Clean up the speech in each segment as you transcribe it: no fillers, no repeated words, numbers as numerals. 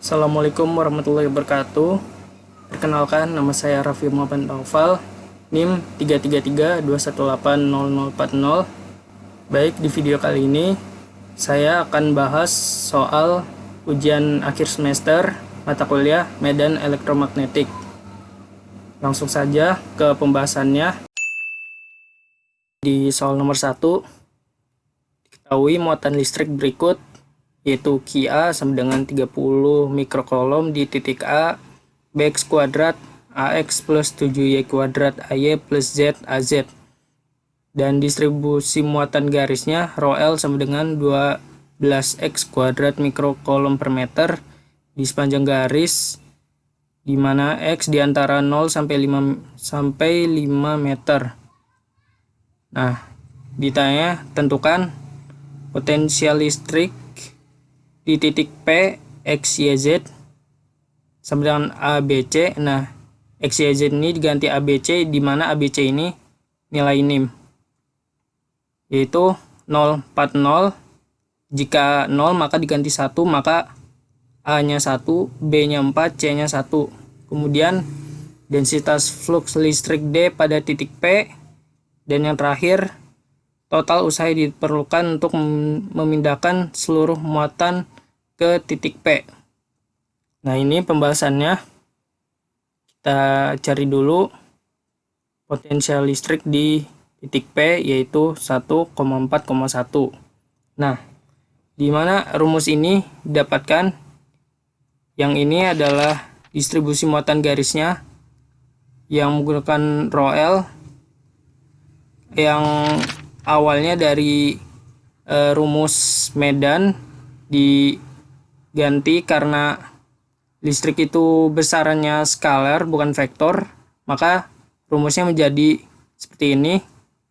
Assalamualaikum warahmatullahi wabarakatuh. Perkenalkan, nama saya Raffi Muhammad Naufal, NIM 33321800040. Baik, di video kali ini saya akan bahas soal ujian akhir semester mata kuliah Medan Elektromagnetik. Langsung saja ke pembahasannya. Di soal nomor 1, diketahui muatan listrik berikut, yaitu Qi sama dengan 30 mikrokolom di titik A, Bx kuadrat Ax plus 7Y kuadrat Ay plus Z Az. Dan distribusi muatan garisnya ρL sama dengan 12X kuadrat mikrokolom per meter di sepanjang garis, di mana X di antara 0 sampai 5 meter. Nah, ditanya tentukan potensial listrik di titik P, X, Y, Z sama dengan ABC. Nah, X, Y, Z ini diganti ABC, di mana ABC ini nilai NIM, yaitu 040. Jika 0 maka diganti 1, maka A-nya 1, B-nya 4, C-nya 1. Kemudian densitas flux listrik D pada titik P. Dan yang terakhir, total usaha diperlukan untuk memindahkan seluruh muatan ke titik P. Nah, ini pembahasannya. Kita cari dulu potensial listrik di titik P, yaitu 1,4,1. Nah, di mana rumus ini didapatkan? Yang ini adalah distribusi muatan garisnya yang menggunakan ρL, yang awalnya dari rumus Medan diganti karena listrik itu besarannya skalar bukan vektor, maka rumusnya menjadi seperti ini,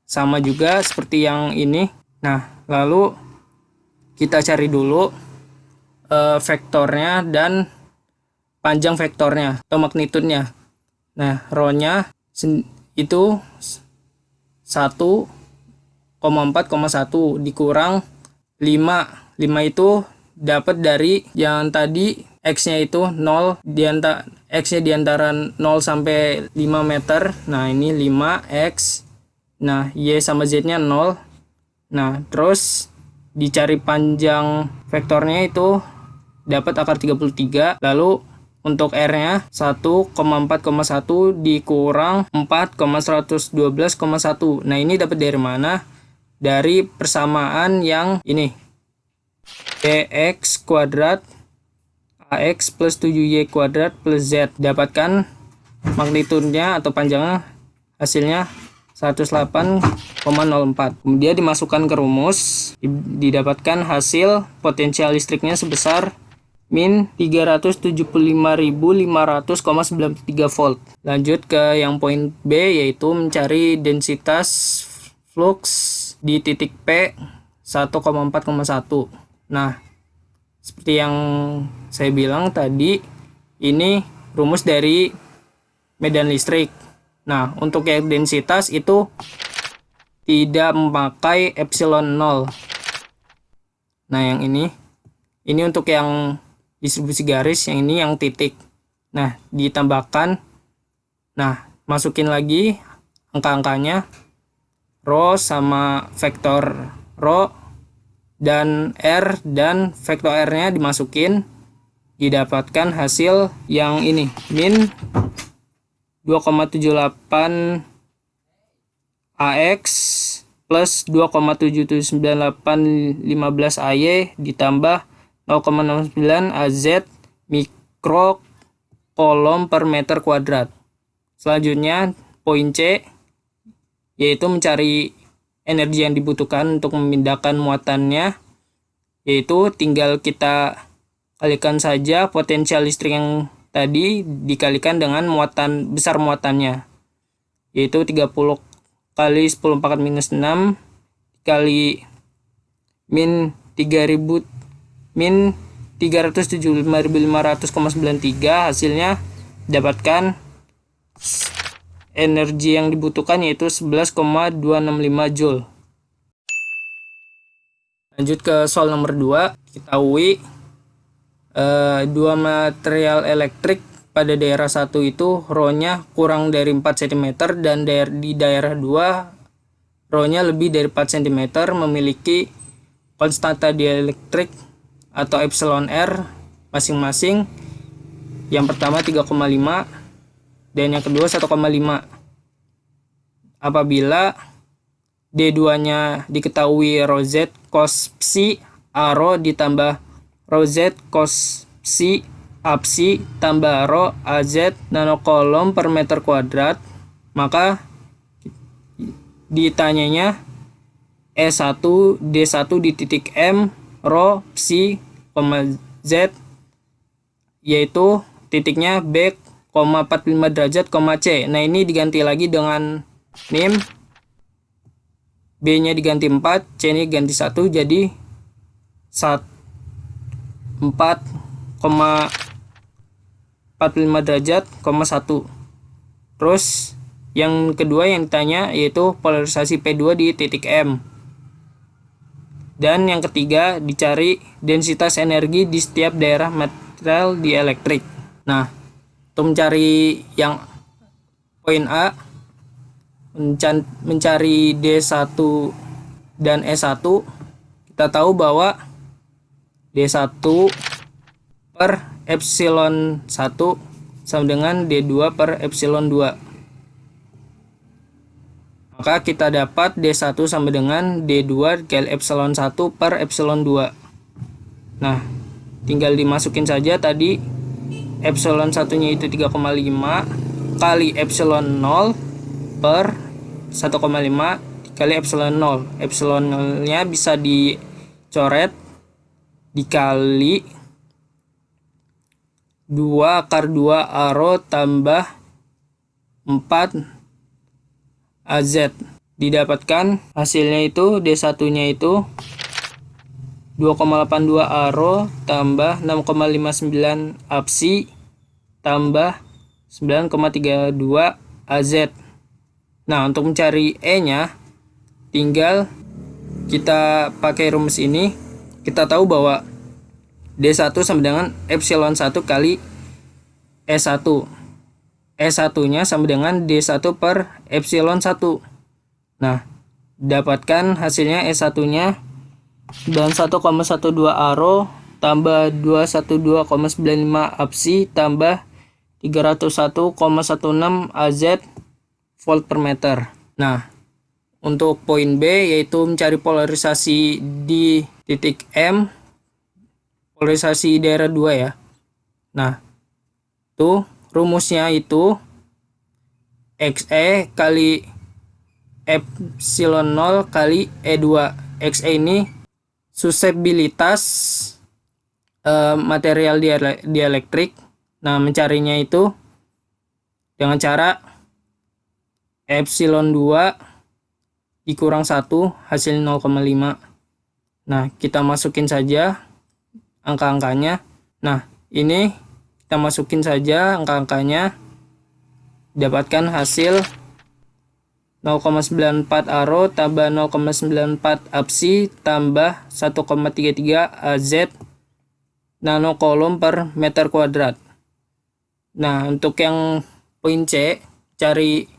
sama juga seperti yang ini. Nah, lalu kita cari dulu vektornya dan panjang vektornya atau magnitudnya. Nah, ρ-nya itu 1,4,1 dikurang 5. 5 itu dapat dari yang tadi X-nya itu 0, X-nya di antara 0 sampai 5 meter. Nah, ini 5X. Nah, Y sama Z-nya 0. Nah, terus dicari panjang vektornya itu dapat akar 33. Lalu untuk R-nya 1,4,1 dikurang 4,112,1. Nah, ini dapat dari mana? Dari persamaan yang ini. Bx kuadrat Ax plus 7Y kuadrat plus Z. Dapatkan magnitudenya atau panjangnya, hasilnya 108,04. Kemudian dimasukkan ke rumus, didapatkan hasil potensial listriknya sebesar min 375.500,93 volt. Lanjut ke yang poin B, yaitu mencari densitas flux di titik P 1,4,1. Nah, seperti yang saya bilang tadi, ini rumus dari medan listrik. Nah, untuk yang densitas itu tidak memakai epsilon 0. Nah, yang ini untuk yang distribusi garis, yang ini yang titik. Nah, ditambahkan. Nah, masukin lagi angka-angkanya. Rho sama vektor rho dan R, dan vektor R-nya dimasukin. Didapatkan hasil yang ini, min 2,78 AX plus 2,779815 AY ditambah 0,69 AZ mikrokolom per meter kuadrat. Selanjutnya poin C, yaitu mencari energi yang dibutuhkan untuk memindahkan muatannya, yaitu tinggal kita kalikan saja potensial listrik yang tadi dikalikan dengan besar muatannya, yaitu 30 kali 10 pangkat minus 6 kali min 375.500,93. hasilnya dapatkan energi yang dibutuhkan yaitu 11,265 Joule. Lanjut ke soal nomor 2. Ketahui dua material elektrik pada daerah 1 itu rho-nya kurang dari 4 cm dan di daerah 2 rho-nya lebih dari 4 cm memiliki konstanta dielektrik atau epsilon R masing-masing. Yang pertama 3,5 dan yang kedua 1,5. Apabila D2-nya diketahui rho Z cos psi A rho ditambah rho Z cos psi A psi tambah rho AZ nanocoulomb per meter kuadrat, maka ditanyanya E1 D1 di titik M rho psi, Z, yaitu titiknya B, 45 derajat, C. Nah, ini diganti lagi dengan NIM. B-nya diganti 4, C-nya diganti 1, jadi 4,45 derajat, 1. Terus yang kedua yang ditanya yaitu polarisasi P2 di titik M. Dan yang ketiga dicari densitas energi di setiap daerah material dielektrik. Nah, untuk mencari yang poin A, mencari D1 dan E1, kita tahu bahwa D1 per epsilon 1 sama dengan D2 per epsilon 2. Maka kita dapat D1 sama dengan D2 kali epsilon 1 per epsilon 2. Nah, tinggal dimasukin saja tadi epsilon 1-nya itu 3,5 kali epsilon 0 per 1,5 kali epsilon 0. Epsilon 0-nya bisa dicoret dikali 2 akar 2 A rho tambah 4 AZ. Didapatkan hasilnya itu D1-nya itu 2,82 A rho tambah 6,59 A psi tambah 9,32 AZ. Nah, untuk mencari E-nya tinggal kita pakai rumus ini. Kita tahu bahwa D1 sama dengan epsilon 1 kali E1. E1-nya sama dengan D1 per epsilon 1. Nah, dapatkan hasilnya E1-nya 91,12 A rho tambah 212,95 A psi tambah 301,16 AZ volt per meter. Nah, untuk poin B yaitu mencari polarisasi di titik M, polarisasi daerah 2 ya. Nah, tuh rumusnya itu XE kali epsilon 0 kali E2. XE ini suseptibilitas material dielektrik. Nah, mencarinya itu dengan cara epsilon 2 dikurang 1 hasil 0,5. Nah, kita masukin saja angka-angkanya. Nah, ini kita masukin saja angka-angkanya, dapatkan hasil 0,94 A rho tambah 0,94 A psi tambah 1,33 AZ nanocoulomb per meter kuadrat. Nah, untuk yang poin C, cari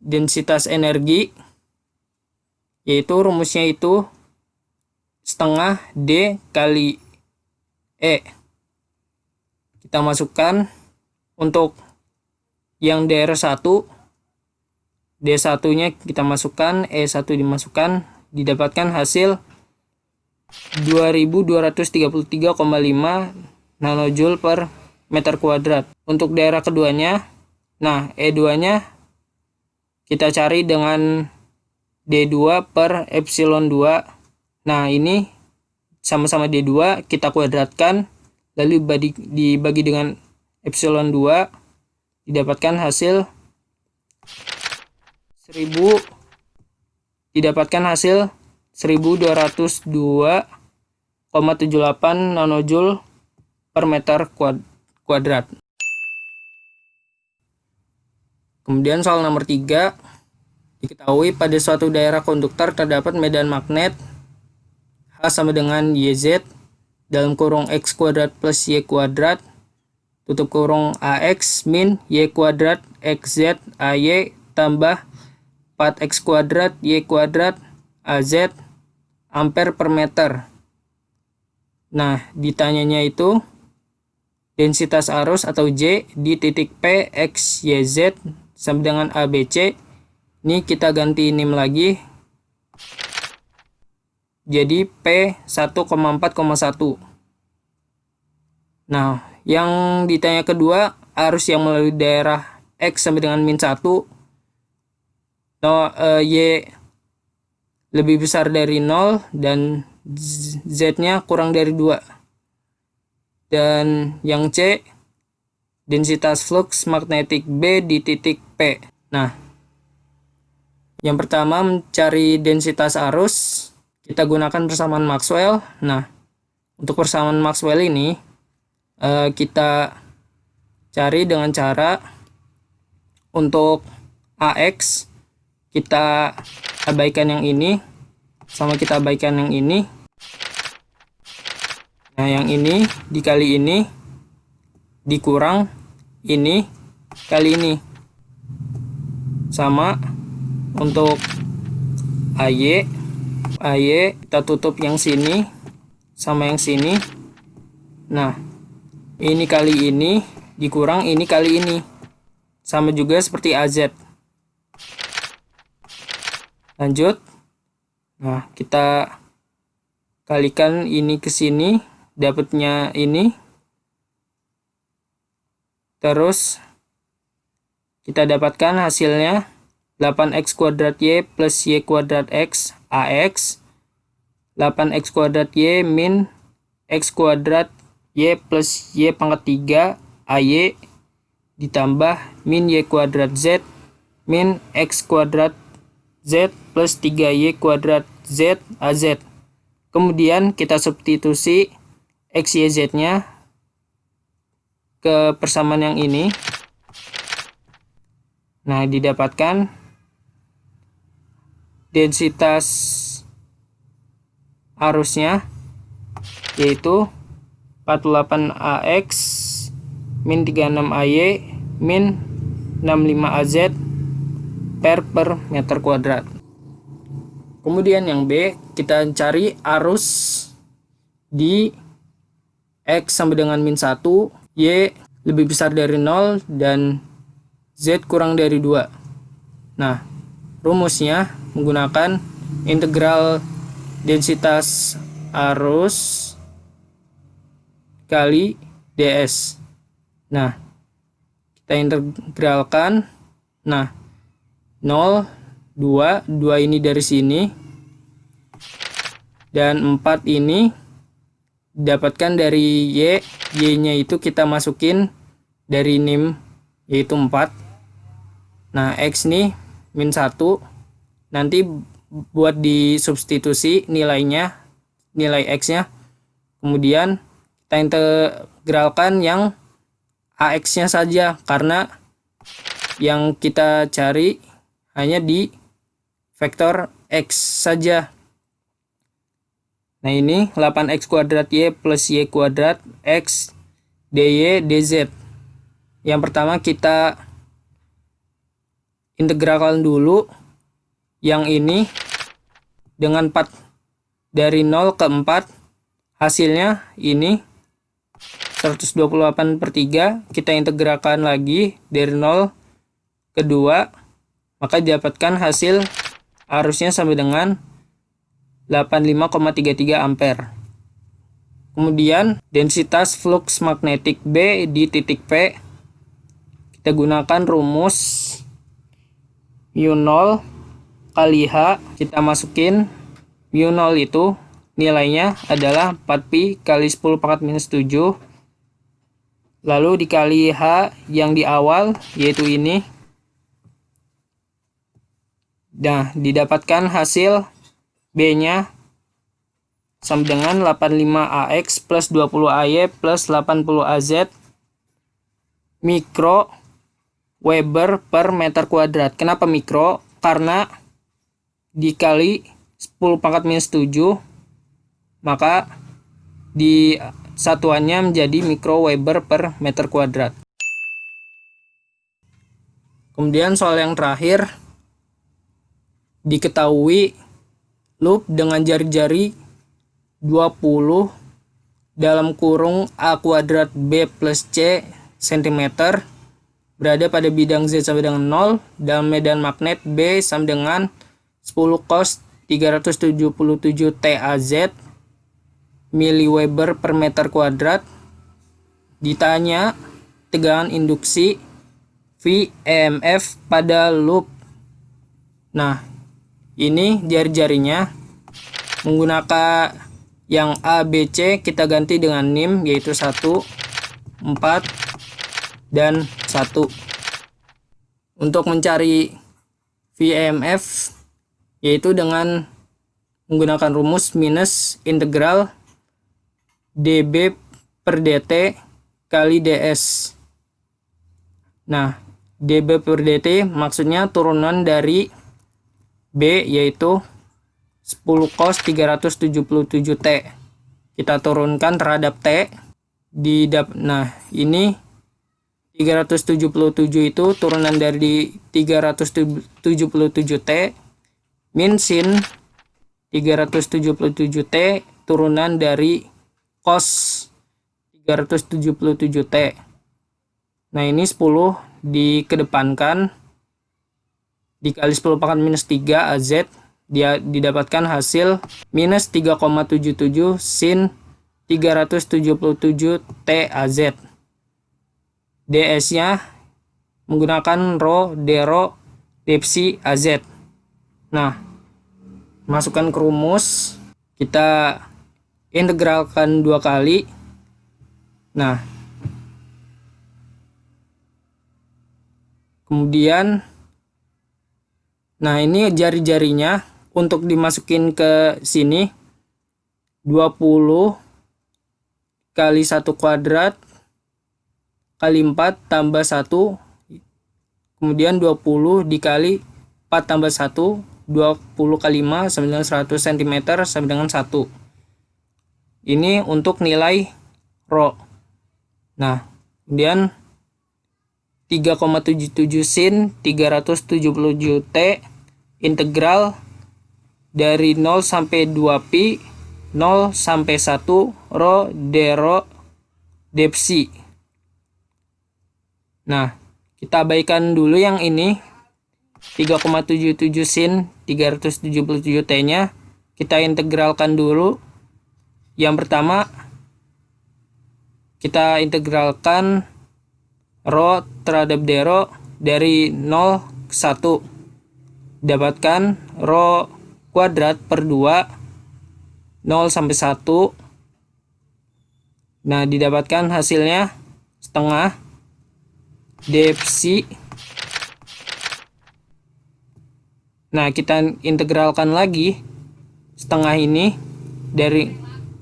densitas energi, yaitu rumusnya itu setengah D kali E. Kita masukkan untuk yang daerah 1, D1-nya kita masukkan, E1 dimasukkan, didapatkan hasil 2233,5 nanojoule per meter kuadrat. Untuk daerah keduanya, nah E2-nya kita cari dengan D2 per epsilon 2. Nah, ini sama-sama D2, kita kuadratkan lalu dibagi dengan epsilon 2, didapatkan hasil 1202,78 nanojoule per meter kuadrat. Kemudian soal nomor 3, diketahui pada suatu daerah konduktor terdapat medan magnet H sama dengan YZ dalam kurung x kuadrat plus y kuadrat tutup kurung ax min y kuadrat xz ay tambah 4x kuadrat y kuadrat az ampere per meter. Nah, ditanyanya itu densitas arus atau J di titik P, X, Y, Z sama dengan ABC. Ini kita ganti NIM lagi. Jadi P 1,4,1. Nah, yang ditanya kedua, arus yang melalui daerah X sama dengan min 1. Y lebih besar dari 0 dan Z-nya kurang dari 2. Dan yang C, densitas flux magnetik B di titik P. Nah, yang pertama mencari densitas arus, kita gunakan persamaan Maxwell. Nah, untuk persamaan Maxwell ini kita cari dengan cara untuk AX kita abaikan yang ini sama kita abaikan yang ini. Nah, yang ini dikali ini dikurang ini kali ini. Sama untuk AY kita tutup yang sini sama yang sini. Nah, ini kali ini dikurang ini kali ini. Sama juga seperti AZ. Lanjut. Nah, kita kalikan ini ke sini, dapatnya ini. Terus kita dapatkan hasilnya 8x kuadrat y plus y kuadrat x AX 8x kuadrat y min x kuadrat y plus y pangkat 3 AY ditambah min y kuadrat z min x kuadrat z plus 3y kuadrat z AZ. Kemudian kita substitusi x, y, z-nya ke persamaan yang ini. Nah, didapatkan densitas arusnya yaitu 48AX min 36AY min 65AZ per meter kuadrat. Kemudian yang B, kita cari arus di X sama dengan min 1, Y lebih besar dari 0, dan Z kurang dari 2. Nah, rumusnya menggunakan integral densitas arus kali ds. Nah, kita integralkan. Nah, 0, 2 ini dari sini, dan 4 ini didapatkan dari Y-nya itu kita masukin dari NIM yaitu 4. Nah, X nih min 1, nanti buat disubstitusi nilainya, nilai X-nya. Kemudian kita integralkan yang AX-nya saja, karena yang kita cari hanya di vektor X saja. Nah, ini 8x kuadrat Y plus Y kuadrat X dy dz. Yang pertama kita integralkan dulu yang ini dengan 4 dari 0 ke 4, hasilnya ini 128/3. Kita integralkan lagi dari 0 ke 2, maka didapatkan hasil arusnya sama dengan 85,33 ampere. Kemudian densitas flux magnetik B di titik P, kita gunakan rumus mu0 kali H. Kita masukin mu0 itu nilainya adalah 4pi kali 10 pangkat minus 7, lalu dikali H yang di awal yaitu ini. Nah, didapatkan hasil B-nya sama dengan 85AX plus 20AY plus 80AZ mikro Weber per meter kuadrat. Kenapa mikro? Karena dikali 10 pangkat minus 7, maka di satuannya menjadi mikroweber per meter kuadrat. Kemudian soal yang terakhir, diketahui loop dengan jari-jari 20 dalam kurung A kuadrat B plus C cm berada pada bidang Z sama dengan 0 dalam medan magnet B sama dengan 10 cos 377 TAZ miliweber per meter kuadrat. Ditanya tegangan induksi V EMF pada loop. Nah, ini jari-jarinya menggunakan yang A, B, C kita ganti dengan NIM yaitu 1, 4, dan 1. Untuk mencari VMF yaitu dengan menggunakan rumus minus integral dB per dt kali ds. Nah, dB per dt maksudnya turunan dari B yaitu 10 cos 377 T. Kita turunkan terhadap T. Nah, ini 377 itu turunan dari 377 T min sin 377 T turunan dari cos 377 T. Nah, ini 10 dikedepankan dikali 10 pangkat minus 3 AZ, dia didapatkan hasil minus 3,77 sin 377 T AZ. DS-nya menggunakan rho, dρ, dψ, AZ. Nah, masukkan ke rumus, kita integralkan 2 kali. Nah, kemudian ini jari-jarinya untuk dimasukin ke sini 20 kali 1 kuadrat kali 4 tambah 1, kemudian 20 dikali 4 tambah 1, 20 kali 5 sama dengan 100 cm sama dengan 1. Ini untuk nilai rho. Nah, kemudian 3,77 sin 377 T integral dari 0 sampai 2 pi 0 sampai 1 rho dρ dψ. Nah, kita abaikan dulu yang ini 3,77 sin 377 T nya kita integralkan dulu. Yang pertama kita integralkan rho terhadap dρ dari 0 ke 1, dapatkan rho kuadrat per 2 0 sampai 1. Nah, didapatkan hasilnya setengah dψ. Nah, kita integralkan lagi setengah ini dari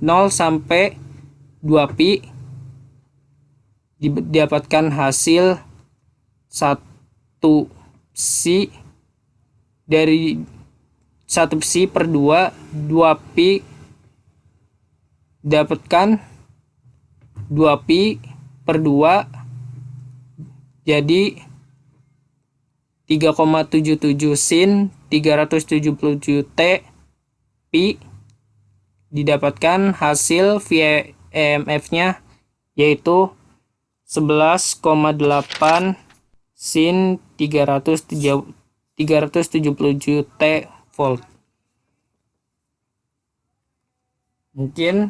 0 sampai 2 pi, didapatkan hasil 1 psi dari 1 psi per 2 pi, dapatkan 2 pi per 2 jadi 3,77 sin 377 T pi, didapatkan hasil VMF nya yaitu 11,8 sin 377 T volt. Mungkin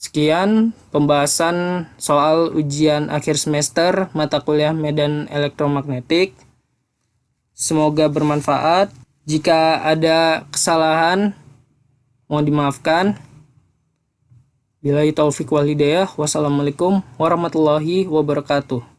sekian pembahasan soal ujian akhir semester mata kuliah medan elektromagnetik. Semoga bermanfaat. Jika ada kesalahan mohon dimaafkan. Billahi taufik wal hidayah. Wassalamualaikum warahmatullahi wabarakatuh.